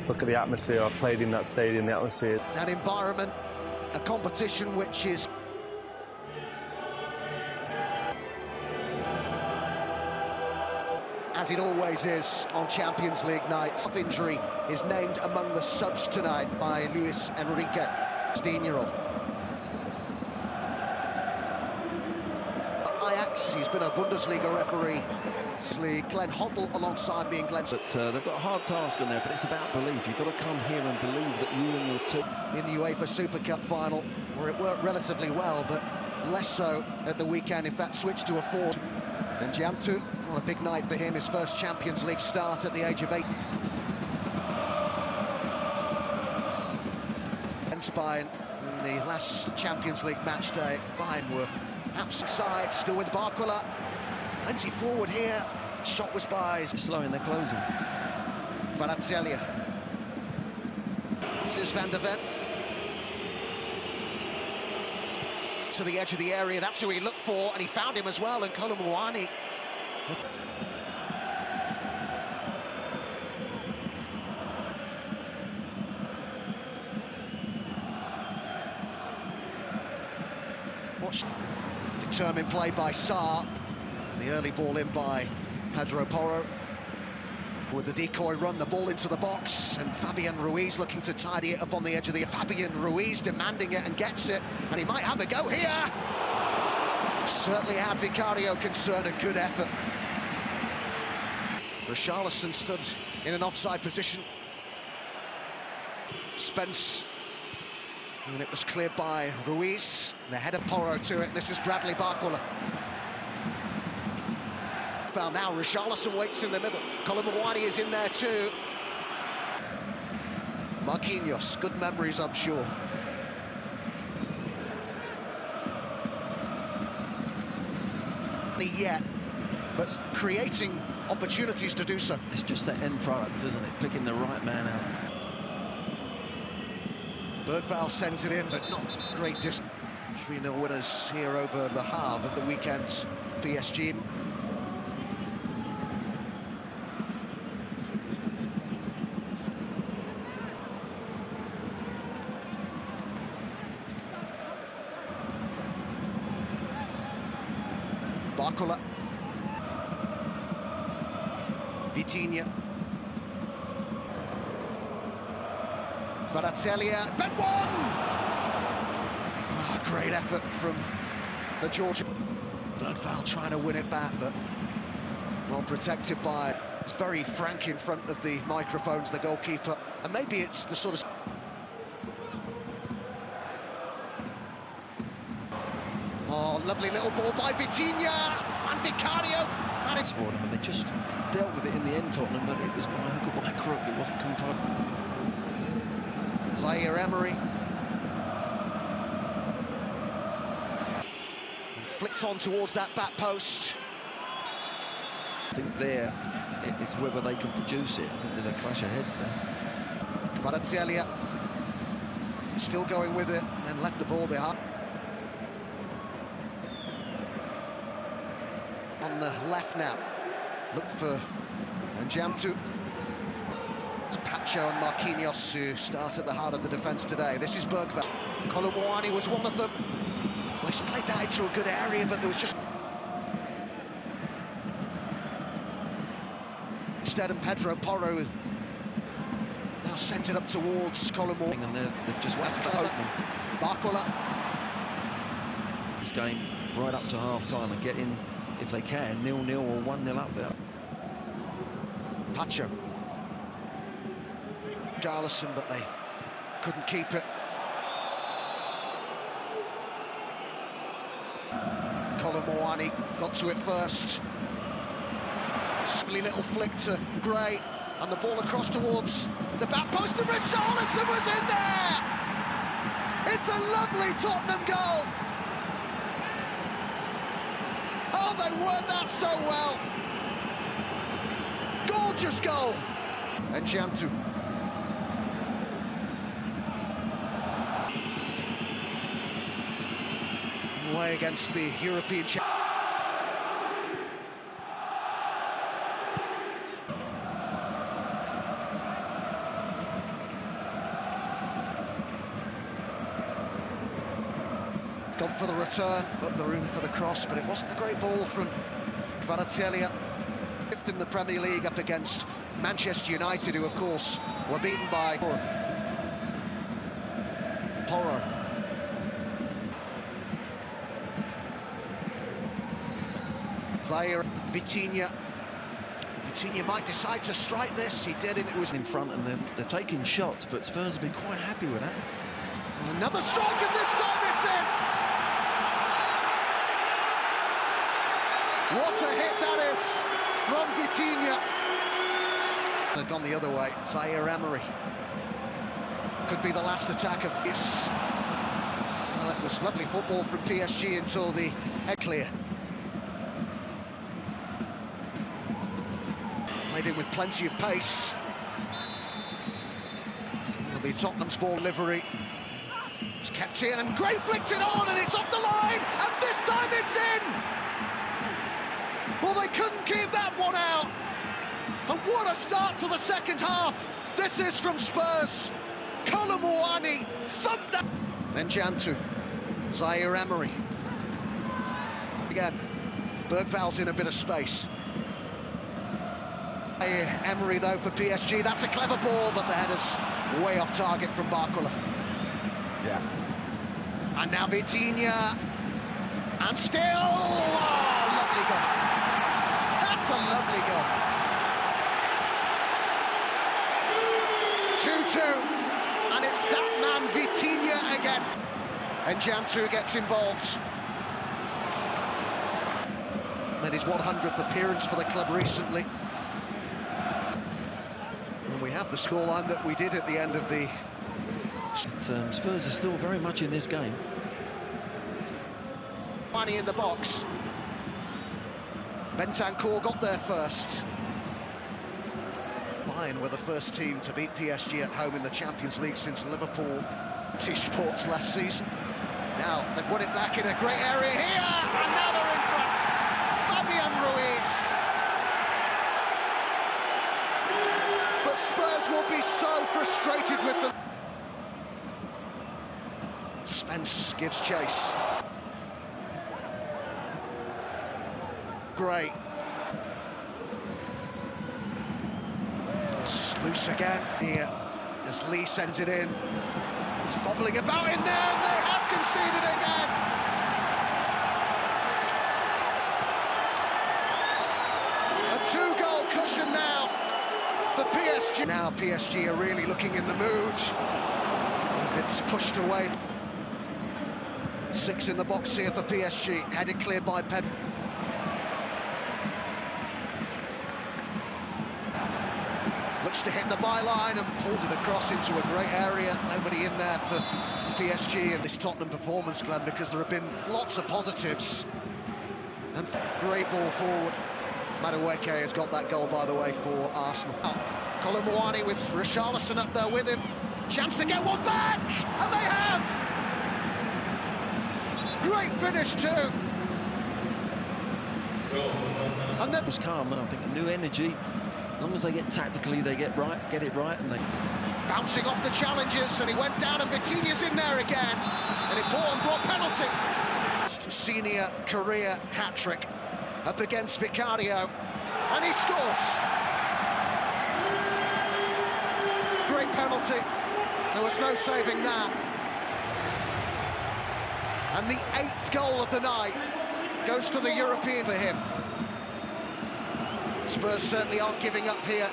look at the atmosphere. I've played in that stadium, the atmosphere. An environment, a competition which is... as it always is on Champions League nights. Injury is named among the subs tonight by Luis Enrique, 16-year-old. Ajax, he's been a Bundesliga referee. Glenn Hoddle alongside being Glenn. But they've got a hard task on there, but it's about belief. You've got to come here and believe that you and your team... in the UEFA Super Cup final, where it worked relatively well, but less so at the weekend. In fact, switched to a 4. And Jantu, what a big night for him, his first Champions League start at the age of 8. And Bayern, in the last Champions League match day, Bayern were absent side, still with Barcola. Plenty forward here. Shot was by... slowing their closing. Kvaratskhelia. This is Van der Ven. To the edge of the area, that's who he looked for, and he found him as well, and Kolo Muani. Watch. Determined play by Sarr. The early ball in by Pedro Porro. With the decoy run, the ball into the box, and Fabian Ruiz looking to tidy it up on the edge of the... Fabian Ruiz demanding it and gets it, and he might have a go here! Certainly had Vicario concerned, a good effort. Richarlison stood in an offside position. Spence, and it was cleared by Ruiz. The head of Porro to it, this is Bradley Barcola. Now Richarlison waits in the middle. Kolo Muani is in there too. Marquinhos, good memories, I'm sure. Yet, but creating opportunities to do so. It's just that end product, isn't it? Picking the right man out. Bergvall sends it in, but not great distance. 3-0 winners here over Le Havre at the weekend's PSG. Barcola. Vitinha. Kvaratskhelia. Ben one! Oh, great effort from the Georgian. Bergvall trying to win it back, but well protected by... He's very frank in front of the microphones, the goalkeeper. And maybe it's the sort of... Oh, lovely little ball by Vitinha and Vicario. And it's... and they just dealt with it in the end, Tottenham, but it was by hook or by crook. It wasn't controlled. Zaire Emery. And flicked on towards that back post. I think there, it's whether they can produce it. I think there's a clash of heads there. Kvaratskhelia still going with it, and then left the ball behind. On the left now, look for Njamtu. It's Pacho and Marquinhos who start at the heart of the defence today. This is Bergvall. Kolo Muani was one of them. Well, he's played that into a good area, but there was just... Instead, and Pedro Porro now sent it up towards Kolo Muani. And they've just whacked it open. Barcola. This game right up to half-time and get in, if they can, 0-0 or 1-0 up there. Pacho. Richarlison, but they couldn't keep it. Kolo Muani got to it first. Silly little flick to Gray, and the ball across towards the back post, and Richarlison was in there! It's a lovely Tottenham goal! Oh, they worked that so well! Gorgeous goal! And Jantu. Away against the European champion. Gone for the return, but the room for the cross, but it wasn't a great ball from Kvaratskhelia. Fifth in the Premier League up against Manchester United, who of course were beaten by Porro. Zaire, Vitinha. Vitinha might decide to strike this. He did, and it was in front, and they're taking shots, but Spurs have been quite happy with that. Another strike, and this time it's in. What a hit that is from Vitinha. Had gone the other way. Zaire Emery. Could be the last attack of this. Well, it was lovely football from PSG until the head clear. Played in with plenty of pace. It'll be Tottenham's ball delivery. It's kept in and Gray flicked it on and it's off the line, and this time it's in! Well, they couldn't keep that one out. And what a start to the second half. This is from Spurs. Kolomouani thumped that. Then Jantu, Zaire Emery. Again, Bergval's in a bit of space. Emery though for PSG, that's a clever ball, but the header's way off target from Barcola. Yeah. And now Vitinha, and still, oh, lovely goal. That's a lovely goal. 2-2, and it's that man Vitinha again. And Jantu gets involved. Made his 100th appearance for the club recently. And we have the scoreline that we did at the end of the... Spurs are still very much in this game. Money in the box. Bentancur got there first. Bayern were the first team to beat PSG at home in the Champions League since Liverpool two sports last season. Now they've won it back in a great area here, and now they're in front. Fabian Ruiz. But Spurs will be so frustrated with them. Spence gives chase. Great. It's loose again here as Lee sends it in. He's bobbling about in there, and they have conceded again. A two-goal cushion now for PSG. Now PSG are really looking in the mood as it's pushed away. 6 in the box here for PSG, headed clear by Pedro. Looks to hit the byline and pulled it across into a great area. Nobody in there for PSG in this Tottenham performance, Glenn, because there have been lots of positives. And great ball forward. Madueke has got that goal, by the way, for Arsenal. Kolomouani with Richarlison up there with him. Chance to get one back, and they have! Great finish too. And then It was calm, and I think a new energy. As long as they get tactically, they get it right, and they... Bouncing off the challenges, and he went down, and Vitinha's in there again. An important brought penalty. Senior career hat-trick up against Vicario, and he scores. Great penalty. There was no saving that. And the 8th goal of the night goes to the European for him. Spurs certainly aren't giving up here.